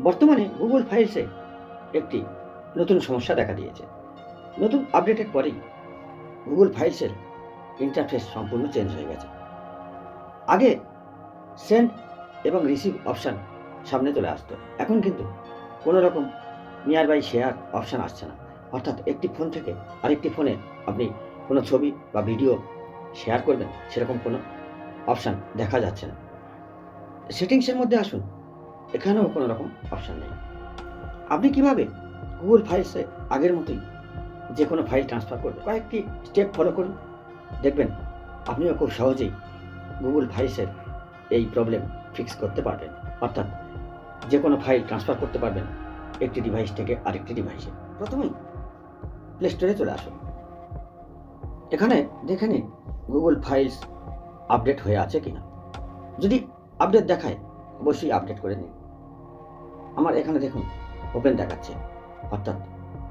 বর্তমানে গুগল ফাইলসে একটি নতুন সমস্যা দেখা দিয়েছে। নতুন আপডেটের পরেই গুগল ফাইলসের ইন্টারফেস সম্পূর্ণ চেঞ্জ হয়ে গেছে। আগে সেন্ড এবং রিসিভ অপশান সামনে চলে আসতো, এখন কিন্তু কোনো রকম নিয়ার বাই শেয়ার অপশান আসছে না। অর্থাৎ একটি ফোন থেকে আরেকটি ফোনে আপনি কোনো ছবি বা ভিডিও শেয়ার করবেন, সেরকম কোনো অপশান দেখা যাচ্ছে না। সেটিংসের মধ্যে আসুন, এখানেও কোনো রকম অপশান নেই। আপনি কিভাবে গুগল ফাইলসে আগের মতোই যে কোনো ফাইল ট্রান্সফার করবেন, কয়েকটি স্টেপ ফলো করুন, দেখবেন আপনিও খুব সহজেই গুগল ফাইলসের এই প্রবলেম ফিক্স করতে পারবেন। অর্থাৎ যে কোনো ফাইল ট্রান্সফার করতে পারবেন একটি ডিভাইস থেকে আরেকটি ডিভাইসে। প্রথমেই প্লে স্টোরে চলে আসুন। এখানে দেখে নিন গুগল ফাইলস আপডেট হয়ে আছে কিনা। যদি আপডেট দেখায় অবশ্যই আপডেট করে নিন। আমার এখানে দেখুন ওপেন দেখাচ্ছে, অর্থাৎ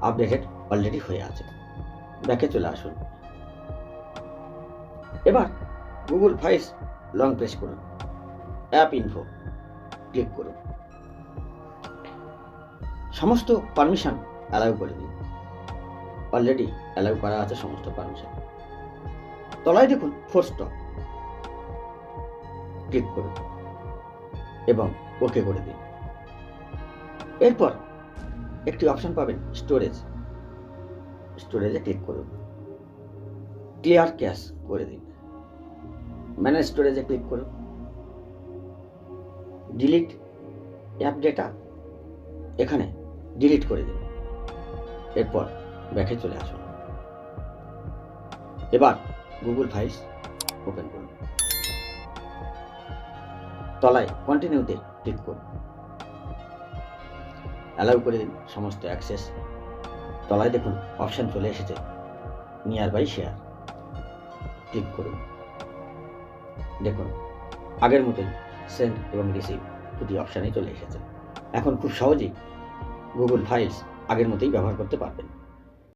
আপডেটেড অলরেডি হয়ে আছে। ব্যাকে চলে আসুন। এবার গুগল ফাইলস লং প্রেস করুন, অ্যাপ ইনফো ক্লিক করুন, সমস্ত পারমিশন অ্যালাউ করে দিন। অলরেডি অ্যালাউ করা আছে সমস্ত পারমিশন। তলায় দেখুন ফোর্স স্টপ, ক্লিক করুন এবং ওকে করে দিন। এরপর একটি অপশন পাবেন স্টোরেজ, স্টোরেজে ক্লিক করুন, ক্লিয়ার ক্যাশ করে দিন। ম্যানেজ স্টোরেজে ক্লিক করুন, ডিলিট অ্যাপ ডেটা এখানে ডিলিট করে দিন। এরপর ব্যাকে চলে আসুন। এবার গুগল ফাইলস ওপেন করুন, তলায় কন্টিনিউতে ক্লিক করুন, অ্যালাউ করে দিন সমস্ত অ্যাক্সেস। তলায় দেখুন অপশান চলে এসেছে নিয়ার বাই শেয়ার, ক্লিক করুন। দেখুন আগের মতোই সেন্ড এবং রিসিভ দুটি অপশানই চলে এসেছে। এখন খুব সহজেই গুগল ফাইলস আগের মতোই ব্যবহার করতে পারবেন।